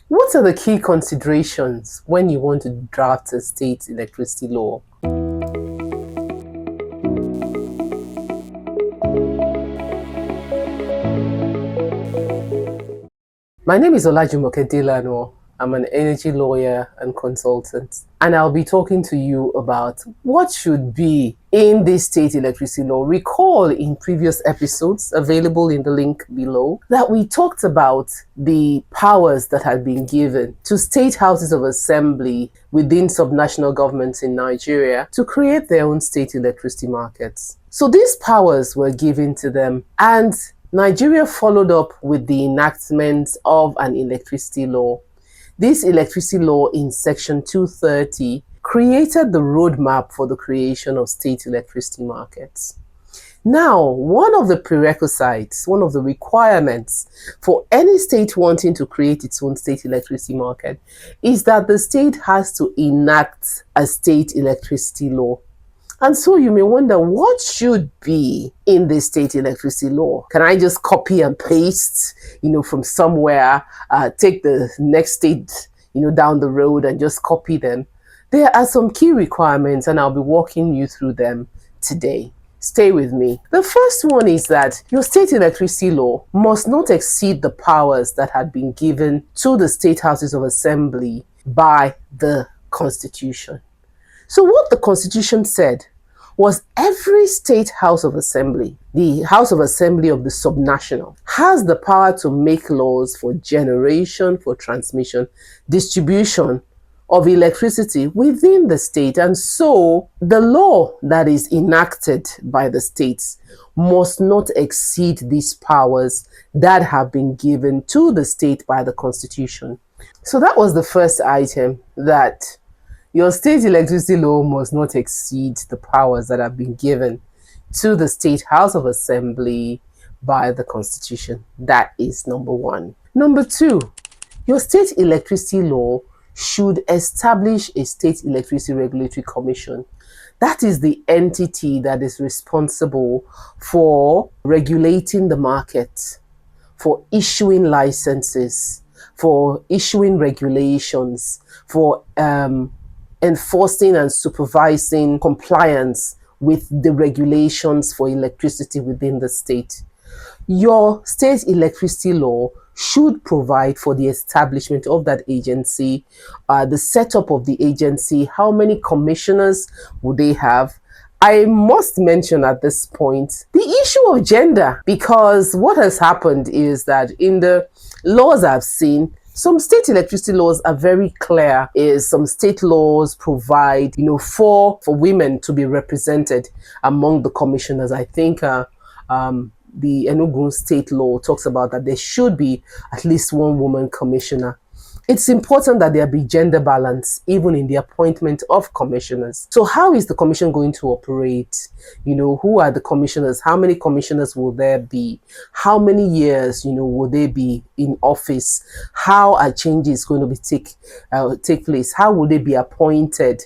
What are the key considerations when you want to draft a state electricity law? My name is Olajumoke Delano. I'm an energy lawyer and consultant, and I'll be talking to you about what should be in this state electricity law. Recall in previous episodes, available in the link below, that we talked about the powers that had been given to state houses of assembly within subnational governments in Nigeria to create their own state electricity markets. So these powers were given to them, and Nigeria followed up with the enactment of an electricity law. This electricity law in section 230 created the roadmap for the creation of state electricity markets. Now, one of the prerequisites, one of the requirements for any state wanting to create its own state electricity market is that the state has to enact a state electricity law. And so you may wonder, what should be in the state electricity law? Can I just copy and paste, from somewhere, take the next state, down the road and just copy them? There are some key requirements, and I'll be walking you through them today. Stay with me. The first one is that your state electricity law must not exceed the powers that had been given to the state houses of assembly by the Constitution. So what the Constitution said was every state house of assembly, the house of assembly of the subnational, has the power to make laws for generation, for transmission, distribution of electricity within the state. And so the law that is enacted by the states must not exceed these powers that have been given to the state by the Constitution. So that was the first item, that your state electricity law must not exceed the powers that have been given to the state house of assembly by the Constitution. That is number one. Number two, your state electricity law should establish a state electricity regulatory commission. That is the entity that is responsible for regulating the market, for issuing licenses, for issuing regulations, for enforcing and supervising compliance with the regulations for electricity within the state. Your state electricity law should provide for the establishment of that agency, the setup of the agency, how many commissioners would they have. I must mention at this point the issue of gender, because what has happened is that in the laws I've seen, some state electricity laws are very clear. Some state laws provide, for women to be represented among the commissioners. I think the Enugu state law talks about that there should be at least one woman commissioner. It's important that there be gender balance even in the appointment of commissioners. So how is the commission going to operate? Who are the commissioners? How many commissioners will there be? How many years, will they be in office? How are changes going to take place? How will they be appointed,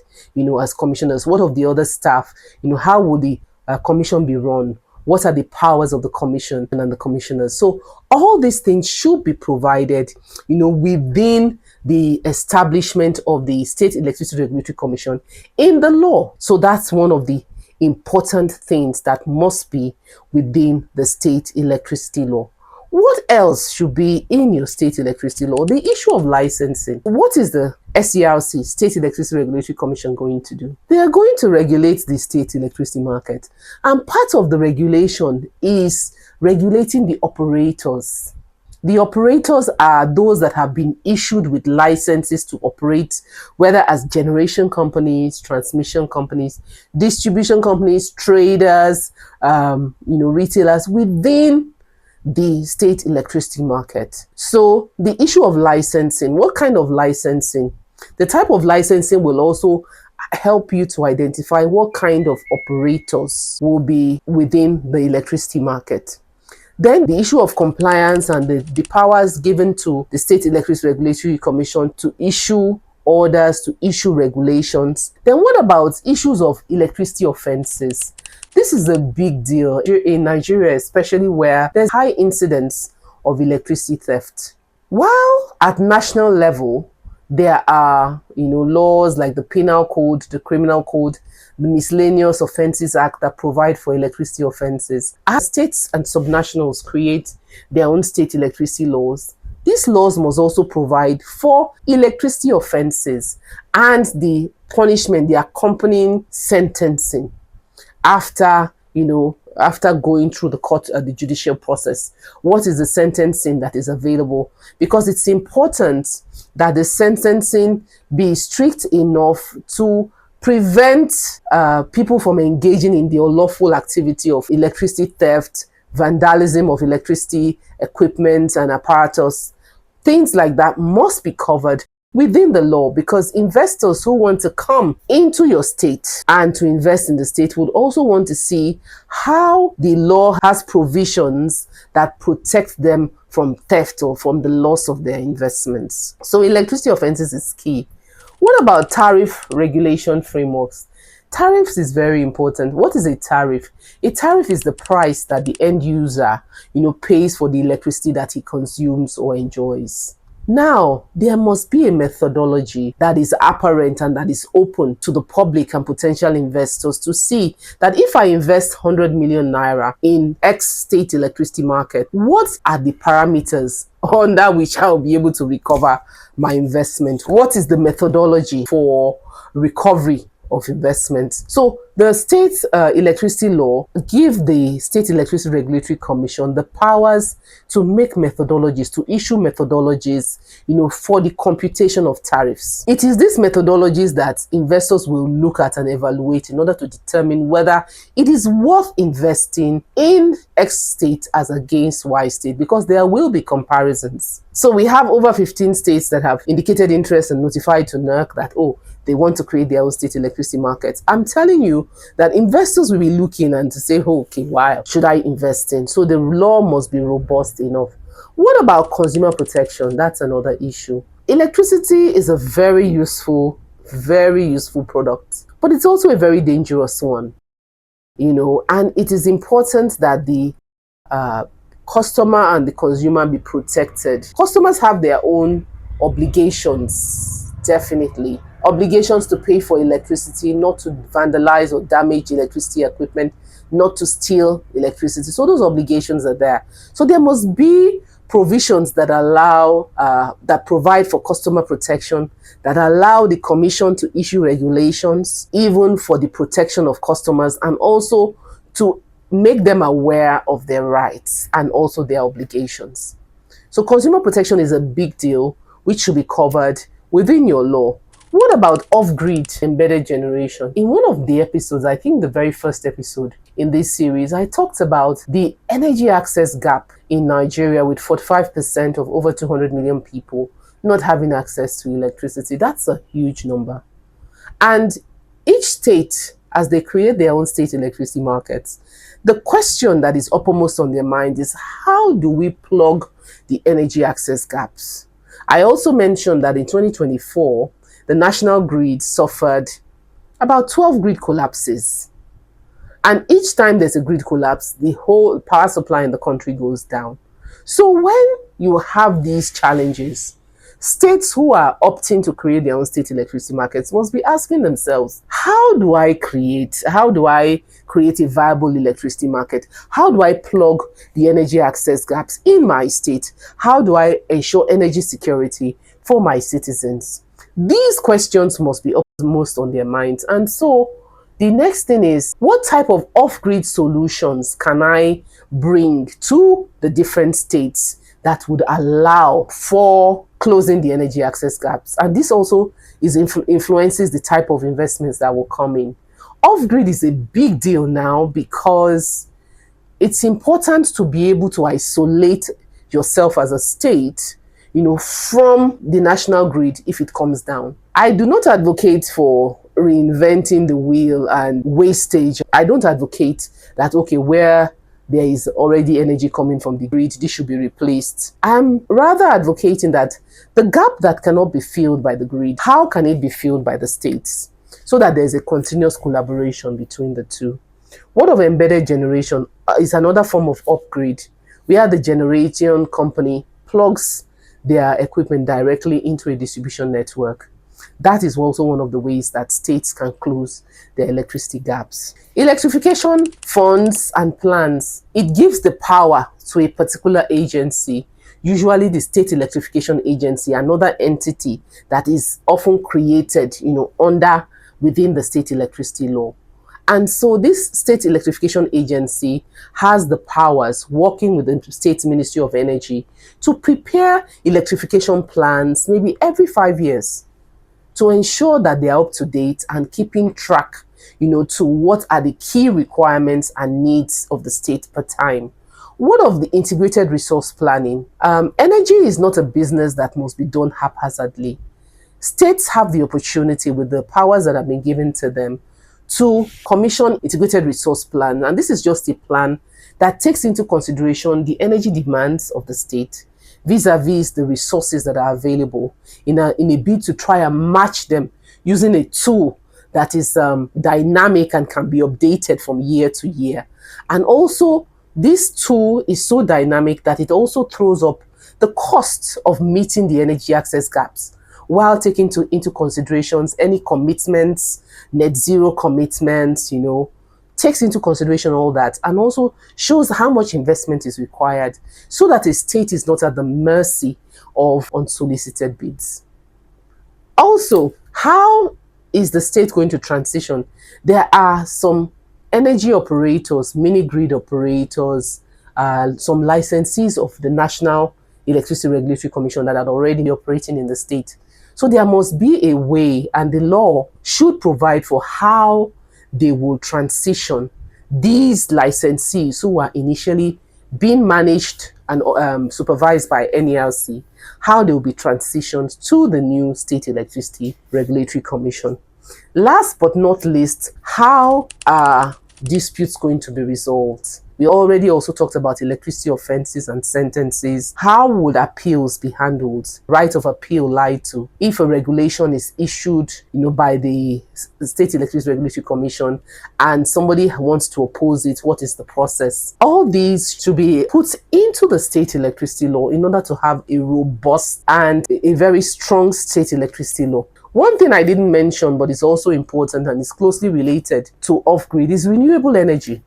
as commissioners? What of the other staff? How will the commission be run? What are the powers of the commission and the commissioners? So all these things should be provided, within the establishment of the State Electricity Regulatory Commission in the law. So that's one of the important things that must be within the state electricity law. What else should be in your state electricity law? The issue of licensing. What is the SERC, State Electricity Regulatory Commission, going to do? They are going to regulate the state electricity market. And part of the regulation is regulating the operators. The operators are those that have been issued with licenses to operate, whether as generation companies, transmission companies, distribution companies, traders, retailers within the state electricity market. So the issue of licensing, what kind of licensing? The type of licensing will also help you to identify what kind of operators will be within the electricity market. Then the issue of compliance and the powers given to the State Electricity Regulatory Commission to issue orders, to issue regulations. Then what about issues of electricity offenses? This is a big deal in Nigeria, especially where there's high incidence of electricity theft. While at national level, there are, laws like the Penal Code, the Criminal Code, the Miscellaneous Offences Act that provide for electricity offences. As states and subnationals create their own state electricity laws, these laws must also provide for electricity offences and the punishment, the accompanying sentencing after, after going through the judicial process. What is the sentencing that is available? Because it's important that the sentencing be strict enough to prevent people from engaging in the unlawful activity of electricity theft, vandalism of electricity equipment and apparatus. Things like that must be covered within the law, because investors who want to come into your state and to invest in the state would also want to see how the law has provisions that protect them from theft or from the loss of their investments. So electricity offenses is key. What about tariff regulation frameworks? Tariffs is very important. What is a tariff? A tariff is the price that the end user, pays for the electricity that he consumes or enjoys. Now, there must be a methodology that is apparent and that is open to the public and potential investors to see that if I invest 100 million naira in X state electricity market, what are the parameters under which I'll be able to recover my investment? What is the methodology for recovery of investment? So the state electricity law give the State Electricity Regulatory Commission the powers to make methodologies, to issue methodologies, for the computation of tariffs. It is these methodologies that investors will look at and evaluate in order to determine whether it is worth investing in X state as against Y state, because there will be comparisons. So we have over 15 states that have indicated interest and notified to NERC that, they want to create their own state electricity markets. I'm telling you that investors will be looking and to say, okay, why should I invest in? So the law must be robust enough. What about consumer protection? That's another issue. Electricity is a very useful product, but it's also a very dangerous one, and it is important that the customer and the consumer be protected. Customers have their own obligations, definitely. Obligations to pay for electricity, not to vandalize or damage electricity equipment, not to steal electricity. So those obligations are there. So there must be provisions that allow, that provide for customer protection, that allow the commission to issue regulations, even for the protection of customers, and also to make them aware of their rights and also their obligations. So consumer protection is a big deal, which should be covered within your law. What about off-grid embedded generation? In one of the episodes, I think the very first episode in this series, I talked about the energy access gap in Nigeria, with 45% of over 200 million people not having access to electricity. That's a huge number. And each state, as they create their own state electricity markets, the question that is uppermost on their mind is, how do we plug the energy access gaps? I also mentioned that in 2024, the national grid suffered about 12 grid collapses. And each time there's a grid collapse, the whole power supply in the country goes down. So when you have these challenges, states who are opting to create their own state electricity markets must be asking themselves, how do I create a viable electricity market? How do I plug the energy access gaps in my state? How do I ensure energy security for my citizens? These questions must be uppermost on their minds. And so the next thing is, what type of off-grid solutions can I bring to the different states that would allow for closing the energy access gaps? And this also influences the type of investments that will come in. Off-grid is a big deal now because it's important to be able to isolate yourself as a state, from the national grid if it comes down. I do not advocate for reinventing the wheel and wastage. I don't advocate that, where there is already energy coming from the grid, this should be replaced. I'm rather advocating that the gap that cannot be filled by the grid, how can it be filled by the states, so that there's a continuous collaboration between the two. What of embedded generation is another form of upgrade, where the generation company plugs their equipment directly into a distribution network. That is also one of the ways that states can close their electricity gaps. Electrification funds and plans, it gives the power to a particular agency, usually the State Electrification Agency, another entity that is often created, within the state electricity law. And so this State Electrification Agency has the powers, working with the State Ministry of Energy, to prepare electrification plans maybe every 5 years, to ensure that they are up to date and keeping track, to what are the key requirements and needs of the state per time. What of the integrated resource planning? Energy is not a business that must be done haphazardly. States have the opportunity, with the powers that have been given to them, to commission integrated resource plan. And this is just a plan that takes into consideration the energy demands of the state vis-a-vis the resources that are available, in a bid to try and match them using a tool that is dynamic and can be updated from year to year. And also, this tool is so dynamic that it also throws up the cost of meeting the energy access gaps, while taking into considerations any commitments, net zero commitments, takes into consideration all that, and also shows how much investment is required, so that a state is not at the mercy of unsolicited bids. Also, how is the state going to transition? There are some energy operators, mini grid operators, some licensees of the National Electricity Regulatory Commission that are already operating in the state. So there must be a way, and the law should provide for how they will transition these licensees who are initially being managed and supervised by NERC, how they will be transitioned to the new State Electricity Regulatory Commission. Last but not least, how are disputes going to be resolved? We already also talked about electricity offenses and sentences. How would appeals be handled? Right of appeal lied to. If a regulation is issued, by the State Electricity Regulatory Commission and somebody wants to oppose it, what is the process? All these should be put into the state electricity law in order to have a robust and a very strong state electricity law. One thing I didn't mention, but is also important and is closely related to off-grid, is renewable energy.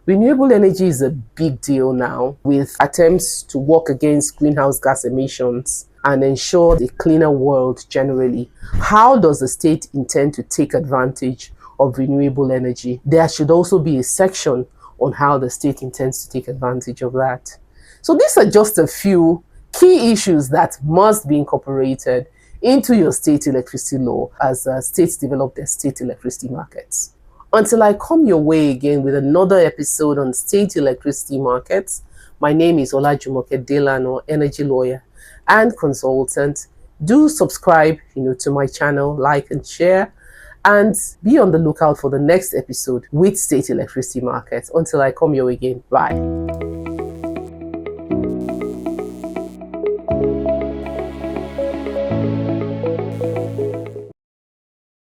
Renewable energy is a big deal now, with attempts to work against greenhouse gas emissions and ensure a cleaner world generally. How does the state intend to take advantage of renewable energy? There should also be a section on how the state intends to take advantage of that. So these are just a few key issues that must be incorporated into your state electricity law as states develop their state electricity markets. Until I come your way again with another episode on state electricity markets, my name is Olajumoke Delano, energy lawyer and consultant. Do subscribe, to my channel, like and share, and be on the lookout for the next episode with state electricity markets. Until I come your way again, bye.